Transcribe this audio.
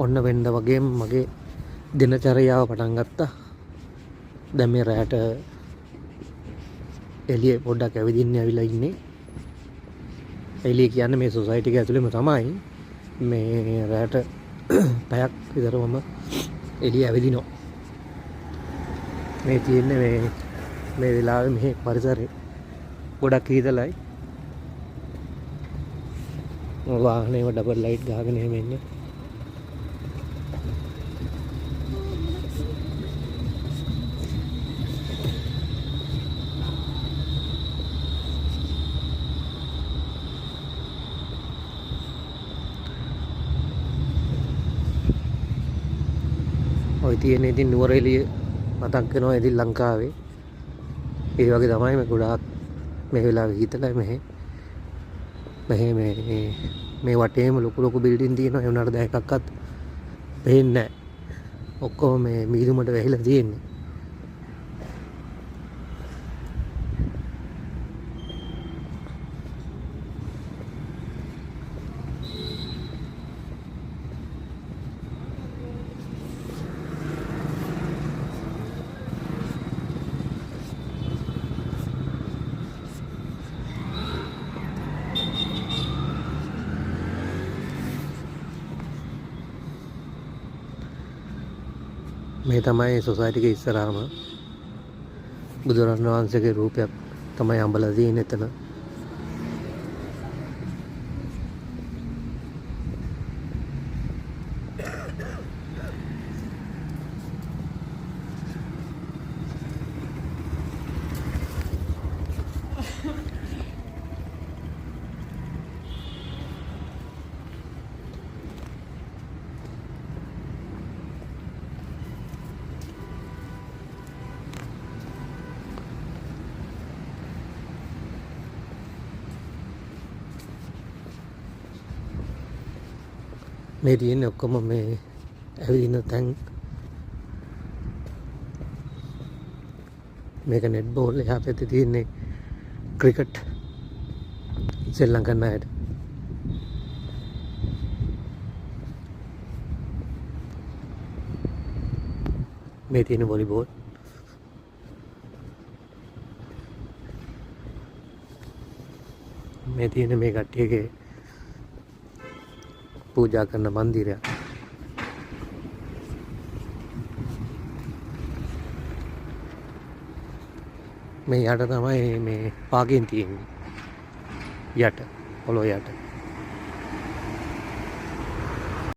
ඔන්න වෙන්න වගේම මගේ දිනචරියාව පටන් ගත්තා. දැන් මේ රැට එළිය පොඩ්ඩක් ඇවිදින්න ඇවිල්ලා ඉන්නේ. එළිය කියන්නේ මේ සොසයිටි එක ඇතුළේම තමයි. මේ රැට පැයක් විතර මම එළිය ඇවිදිනවා. මේ තියෙන්නේ මේ වෙලාවේ මෙහි පරිසරේ ගොඩක් හීතලයි. වාහනේම ඩබල් ලයිට් ගහගෙන එහෙම ඉන්නේ. ඔය තියෙන ඉතින් නුවරඑළිය මතක් වෙනවා ඉතින් ලංකාවේ. ඒ වගේ තමයි මේ ගොඩාක් මේ වෙලාවේ හීතලයි මෙහෙ. මේ වටේම ලොකු බිල්ඩින් තියෙනවා. ඒ වුණාට දැන් එකක්වත් පේන්නේ නැහැ. ඔක්කොම මේ මීදුමට වැහිලා තියෙන්නේ. මේ තමයි සොසයිටි එකේ ඉස්සරහම බුදුරජාණන් වහන්සේගේ රූපයක් තමයි අඹලා තියෙන්නේ එතන. මේ තියෙන්නේ ඔක්කොම මේ ඇවිදින තැන්. මේක නෙට් බෝල්. එහා පැත්තේ තියෙන්නේ ක්‍රිකට් සෙල්ලම් කරන අයට. මේ තියෙන වොලිබෝල්. මේ තියෙන මේ කට්ටියගේ පූජා කරන මන්දිරයක්. මේ යට තමයි මේ පාගින් තියෙන්නේ. යට පොළොව යට.